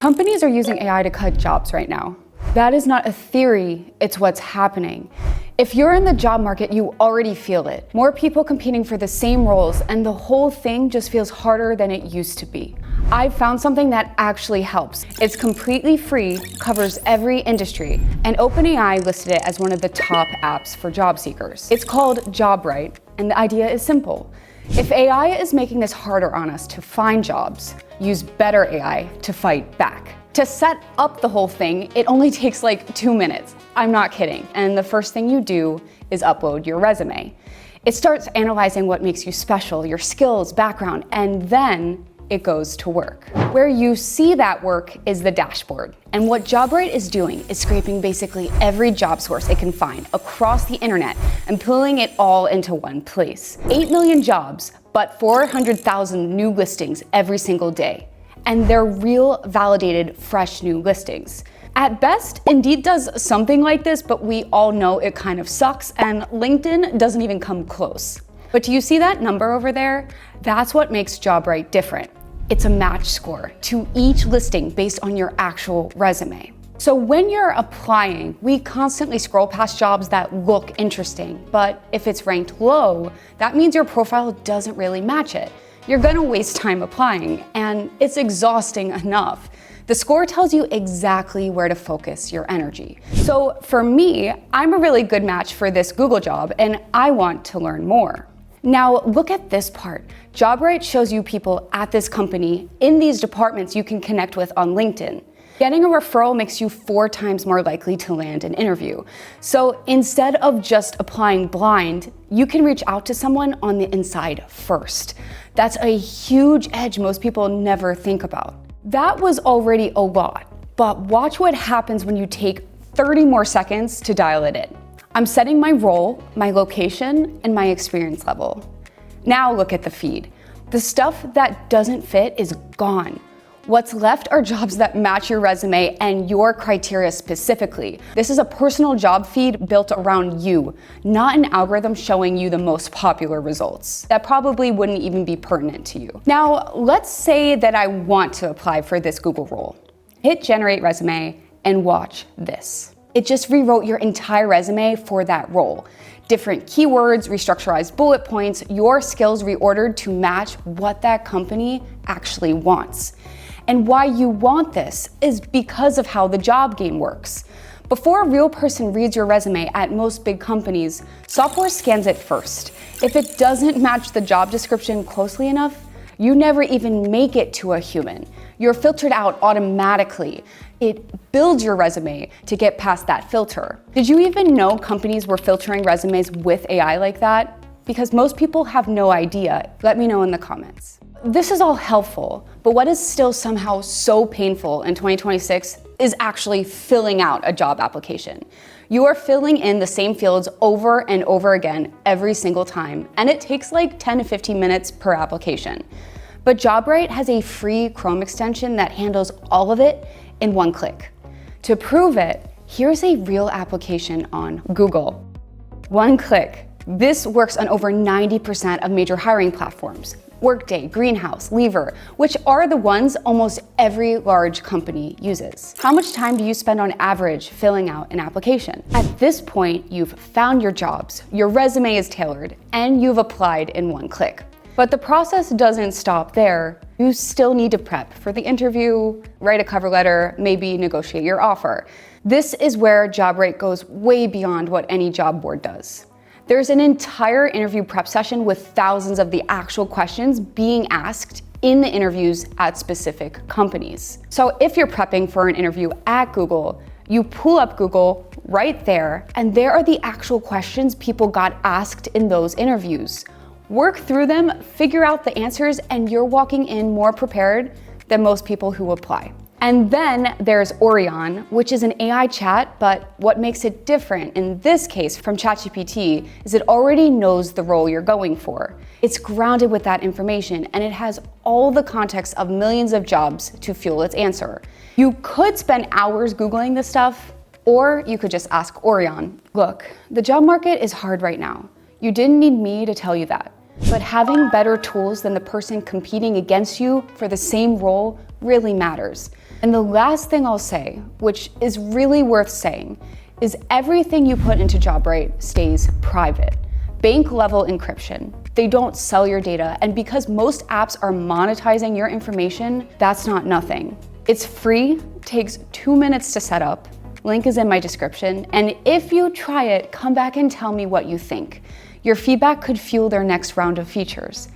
Companies are using AI to cut jobs right now. That is not a theory, it's what's happening. If you're in the job market, you already feel it. More people competing for the same roles, and the whole thing just feels harder than it used to be. I've found something that actually helps. It's completely free, covers every industry, and OpenAI listed it as one of the top apps for job seekers. It's called JobRight, and the idea is simple. If AI is making this harder on us to find jobs, use better AI to fight back. To set up the whole thing, it only takes like 2 minutes. I'm not kidding. And the first thing you do is upload your resume. It starts analyzing what makes you special, your skills, background, and then it goes to work. Where you see that work is the dashboard. And what JobRight is doing is scraping basically every job source it can find across the internet and pulling it all into one place. 8 million jobs, but 400,000 new listings every single day. And they're real, validated, fresh new listings. At best, Indeed does something like this, but we all know it kind of sucks, and LinkedIn doesn't even come close. But do you see that number over there? That's what makes JobRight different. It's a match score to each listing based on your actual resume. So when you're applying, we constantly scroll past jobs that look interesting, but if it's ranked low, that means your profile doesn't really match it. You're gonna waste time applying, and it's exhausting enough. The score tells you exactly where to focus your energy. So for me, I'm a really good match for this Google job, and I want to learn more. Now look at this part. JobRight shows you people at this company in these departments you can connect with on LinkedIn. Getting a referral makes you 4 times more likely to land an interview. So instead of just applying blind, you can reach out to someone on the inside first. That's a huge edge most people never think about. That was already a lot, but watch what happens when you take 30 more seconds to dial it in. I'm setting my role, my location, and my experience level. Now look at the feed. The stuff that doesn't fit is gone. What's left are jobs that match your resume and your criteria specifically. This is a personal job feed built around you, not an algorithm showing you the most popular results. That probably wouldn't even be pertinent to you. Now, let's say that I want to apply for this Google role. Hit generate resume and watch this. It just rewrote your entire resume for that role. Different keywords, restructurized bullet points, your skills reordered to match what that company actually wants. And why you want this is because of how the job game works. Before a real person reads your resume at most big companies, software scans it first. If it doesn't match the job description closely enough, you never even make it to a human. You're filtered out automatically. It builds your resume to get past that filter. Did you even know companies were filtering resumes with AI like that? Because most people have no idea. Let me know in the comments. This is all helpful, but what is still somehow so painful in 2026 is actually filling out a job application. You are filling in the same fields over and over again every single time, and it takes like 10 to 15 minutes per application. But JobRight has a free Chrome extension that handles all of it in one click. To prove it, here's a real application on Google. One click. This works on over 90% of major hiring platforms. Workday, Greenhouse, Lever, which are the ones almost every large company uses. How much time do you spend on average filling out an application? At this point, you've found your jobs, your resume is tailored, and you've applied in one click. But the process doesn't stop there. You still need to prep for the interview, write a cover letter, maybe negotiate your offer. This is where JobRight goes way beyond what any job board does. There's an entire interview prep session with thousands of the actual questions being asked in the interviews at specific companies. So if you're prepping for an interview at Google, you pull up Google right there, and there are the actual questions people got asked in those interviews. Work through them, figure out the answers, and you're walking in more prepared than most people who apply. And then there's Orion, which is an AI chat, but what makes it different in this case from ChatGPT is it already knows the role you're going for. It's grounded with that information, and it has all the context of millions of jobs to fuel its answer. You could spend hours Googling this stuff, or you could just ask Orion. Look, the job market is hard right now. You didn't need me to tell you that. But having better tools than the person competing against you for the same role really matters. And the last thing I'll say, which is really worth saying, is everything you put into JobRight stays private. Bank level encryption. They don't sell your data, and because most apps are monetizing your information, that's not nothing. It's free, takes 2 minutes to set up. Link is in my description, and if you try it, come back and tell me what you think. Your feedback could fuel their next round of features.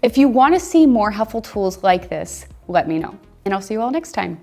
If you want to see more helpful tools like this, let me know, and I'll see you all next time.